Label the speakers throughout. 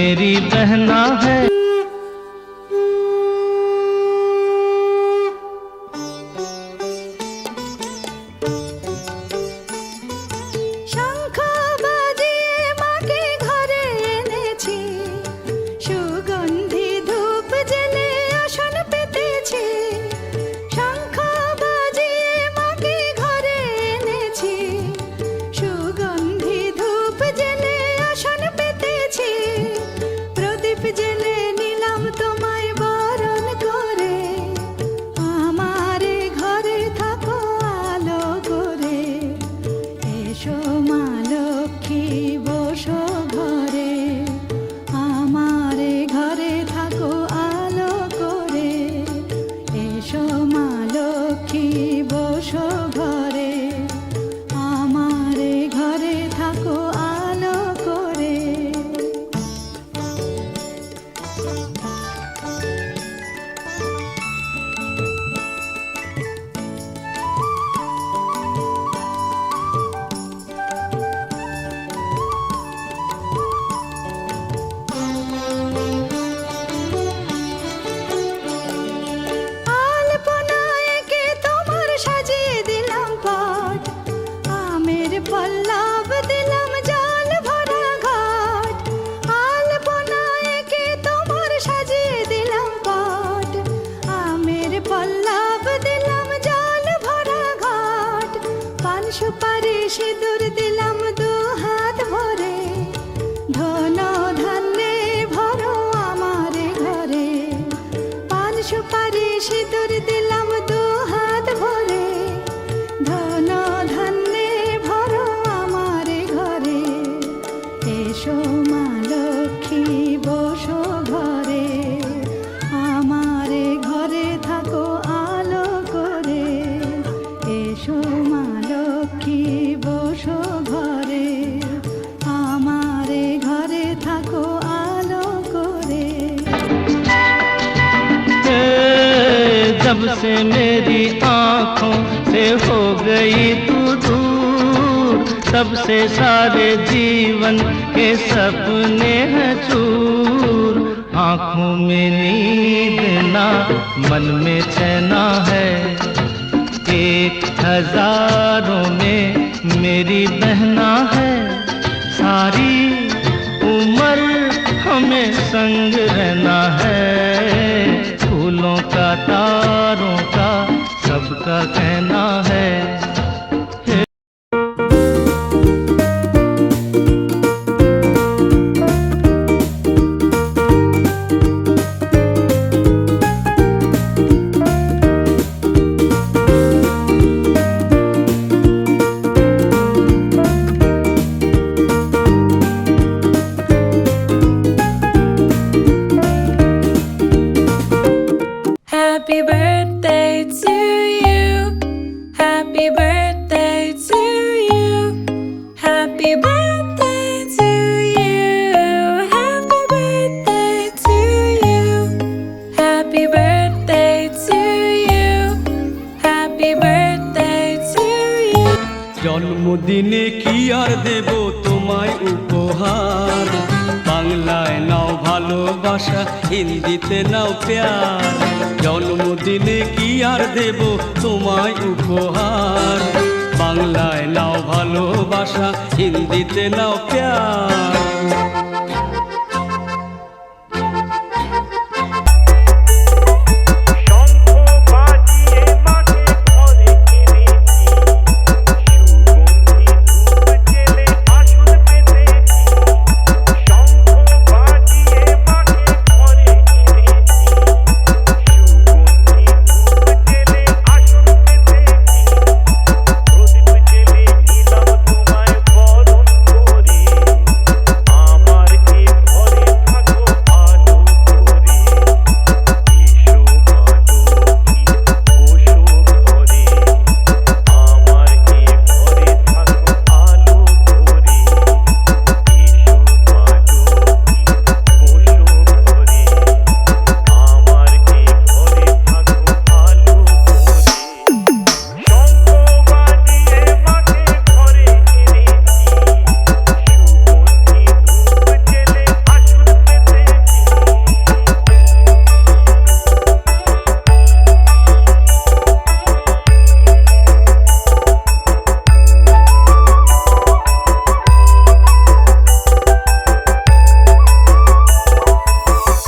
Speaker 1: मेरी बहना है।
Speaker 2: সুপারি সিঁদুর দিলাম দু হাত ভরে, ধন ধান্যে ভরো আমার ঘরে। পান সুপারি সিঁদুর দিলাম দু হাত ভরে, ধন ধান্যে ভরো আমার ঘরে। এসো মা লক্ষ্মী বসো ঘরে, আমার ঘরে থাকো আলো করে। এসো মা লক্ষ্মী বসো ঘরে, আমার ঘরে থাকো আলো করে।
Speaker 1: जब से मेरी आँखों से हो गई तू दूर, तब से सारे जीवन के सपने हैं चूर। आँखों में नींद ना, मन में चैना है, 1000 में मेरी बहना है। सारी उम्र हमें संग रहना है, फूलों का तारों का सबका कहना है।
Speaker 3: Happy birthday to you. Happy birthday to you. Happy birthday to you. Happy birthday to you. Happy birthday to you. Happy birthday to you.
Speaker 4: জন্মদিনে কি আর দেব তোমায় উপহার, বাংলায় নাও ভালোবাসা, হিন্দিতে নাও প্যার। জন্মদিনে কি আর দেব তোমায় উপহার, বাংলায় নাও ভালোবাসা, হিন্দিতে নাও প্যার।
Speaker 5: আমার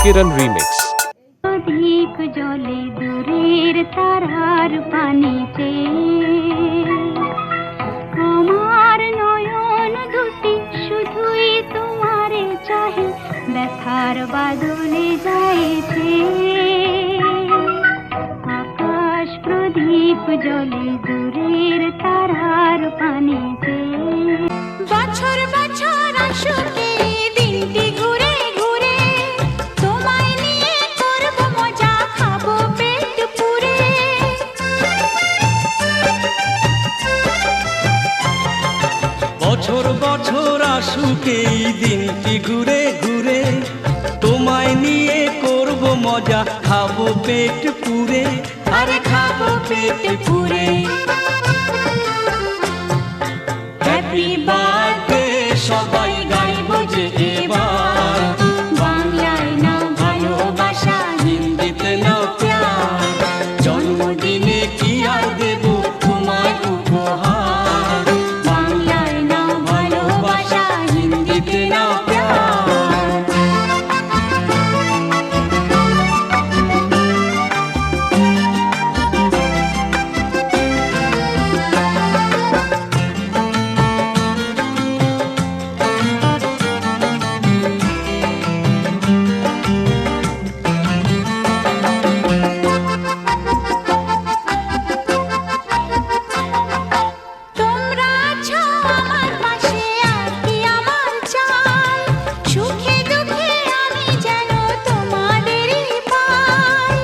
Speaker 5: Kiran Remix.
Speaker 6: দ্বীপ জলে দূরের তারার পানিতে আমার নয়ন দুটি শুধুই তোমারে চাহে ব্যথার বাদলে যাইছে আকাশ প্রদীপ জলে দূরের তারার পানিতে
Speaker 2: বছর বছর আসুকে দিনটি ঘুরে ঘুরে তোমায় নিয়ে করব মজা খাবো পেট পুরে
Speaker 4: বছর বছর আসুক এই দিনটি ঘুরে ঘুরে তোমায় নিয়ে করব মজা খাবো পেট পুরে আরে খাবো পেট পুরে হ্যাপি বার্থডে সবাই গাইব যে এবার
Speaker 6: বাংলায় নাও ভালোবাসা
Speaker 4: হিন্দিতে নাও প্যার জন্মদিনে কি আর দেব তোমায় উপহার
Speaker 6: বাংলায় নাও ভালোবাসা
Speaker 4: হিন্দিতে নাও প্যার
Speaker 2: তোমরা আছো আমার পাশে আর কি আমার চাই সুখে দুঃখে আমি যেন তোমাদেরই পাই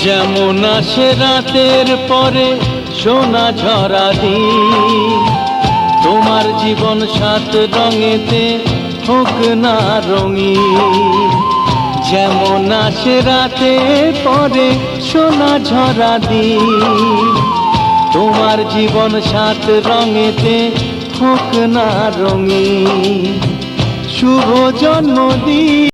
Speaker 1: যেমন আসে রাতের পরে সোনা ঝরা দিন তোমার জীবন সাত রঙেতে হোক না রঙিন যেমন আসে রাতের পরে সোনা ঝরা দিন তোমার জীবন সাত রঙেতে হোক না রঙিন শুভ জন্মদিন।